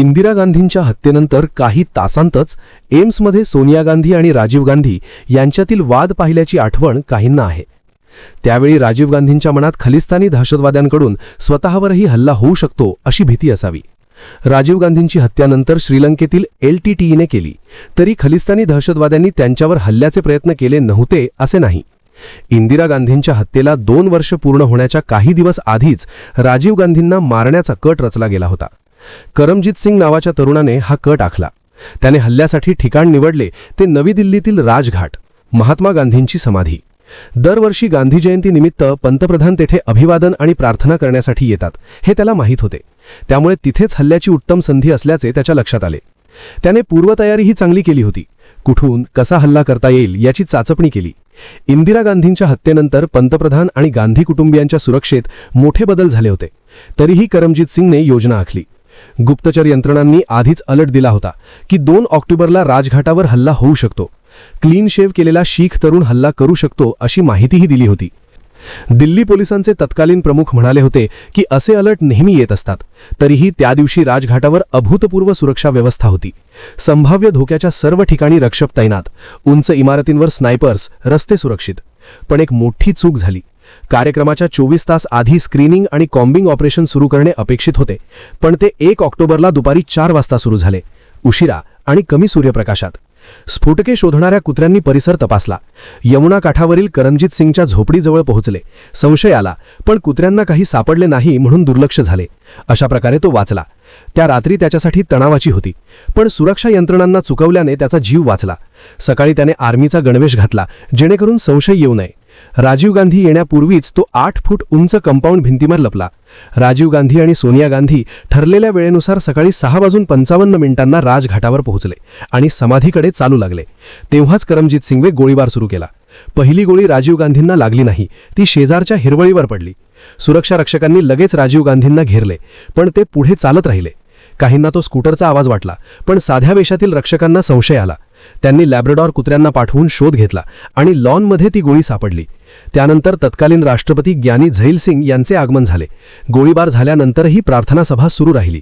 इंदिरा गांधींच्या हत्येनंतर काही तासांतच एम्समध्ये सोनिया गांधी आणि राजीव गांधी यांच्यातील वाद पाहिल्याची आठवण काहींना आहे. त्यावेळी राजीव गांधींच्या मनात खलिस्तानी दहशतवाद्यांकडून स्वतःवरही हल्ला होऊ शकतो अशी भीती असावी. राजीव गांधींची हत्यानंतर श्रीलंकेतील LTTEने केली तरी खलिस्तानी दहशतवाद्यांनी त्यांच्यावर हल्ल्याचे प्रयत्न केले नव्हते असे नाही. इंदिरा गांधींच्या हत्येला 2 वर्ष पूर्ण होण्याच्या काही दिवस आधीच राजीव गांधींना मारण्याचा कट रचला गेला होता. करमजीत सिंग नावाच्या तरुणाने हा कट आखला. त्याने हल्ल्यासाठी ठिकाण निवडले ते नवी दिल्लीतील राजघाट, महात्मा गांधींची समाधी. दरवर्षी गांधी जयंतीनिमित्त पंतप्रधान तेथे अभिवादन आणि प्रार्थना करण्यासाठी येतात हे त्याला माहीत होते. त्यामुळे तिथेच हल्ल्याची उत्तम संधी असल्याचे त्याच्या लक्षात आले. त्याने पूर्वतयारीही चांगली केली होती. कुठून कसा हल्ला करता येईल याची चाचपणी केली. इंदिरा गांधींच्या हत्येनंतर पंतप्रधान आणि गांधी कुटुंबियांच्या सुरक्षेत मोठे बदल झाले होते. तरीही करमजीत सिंगने योजना आखली. गुप्तचर यंत्रणांनी आधीच अलर्ट दिला होता की 2 ऑक्टोबरला राजघाटावर हल्ला होऊ शकतो. क्लीन शेव केलेला शीख तरुण हल्ला करू शकतो अशी माहितीही दिली होती. दिल्ली पोलिसांचे तत्कालीन प्रमुख म्हणाले होते की असे अलर्ट नेहमी येत असतात. तरीही त्या दिवशी राजघाटावर अभूतपूर्व सुरक्षा व्यवस्था होती. संभाव्य धोक्याच्या सर्व ठिकाणी रक्षक तैनात, उंच इमारतींवर स्नायपर्स, रस्ते सुरक्षित. पण एक मोठी चूक झाली. कार्यक्रमाच्या 24 तास आधी स्क्रीनिंग आणि कॉम्बिंग ऑपरेशन सुरू करणे अपेक्षित होते, पण ते 1 ऑक्टोबरला दुपारी 4 वाजता सुरू झाले, उशिरा आणि कमी सूर्यप्रकाशात. स्फोटके शोधणाऱ्या कुत्र्यांनी परिसर तपासला. यमुना काठावरील करमजीत सिंगच्या झोपडीजवळ पोहोचले. संशय आला, पण कुत्र्यांना काही सापडले नाही म्हणून दुर्लक्ष झाले. अशा प्रकारे तो वाचला. त्या रात्री त्याच्यासाठी तणावाची होती, पण सुरक्षा यंत्रणांना चुकवल्याने त्याचा जीव वाचला. सकाळी त्याने आर्मीचा गणवेश घातला जेणेकरून संशय येऊ नये. राजीव गांधी येण्यापूर्वीच तो 8 फूट उंच कंपाऊंड भिंतीवर लपला. राजीव गांधी आणि सोनिया गांधी ठरलेल्या वेळेनुसार सकाळी 6:55 राजघाटावर पोहोचले आणि समाधीकडे चालू लागले. तेव्हाच करमजीत सिंगने गोळीबार सुरू केला. पहिली गोळी राजीव गांधींना लागली नाही, ती शेजारच्या हिरवळीवर पडली. सुरक्षा रक्षकांनी लगेच राजीव गांधींना घेरले, पण ते पुढे चालत राहिले. काहींना तो स्कूटरचा आवाज वाटला, पण साध्या वेशातील रक्षकांना संशय आला. त्यांनी लॅब्राडॉर कुत्र्यांना पाठवून शोध घेतला आणि लॉनमध्ये ती गोळी सापडली. त्यानंतर तत्कालीन राष्ट्रपती ग्यानी झैल सिंग यांचे आगमन झाले. गोळीबार झाल्यानंतरही प्रार्थना सभा सुरू राहिली.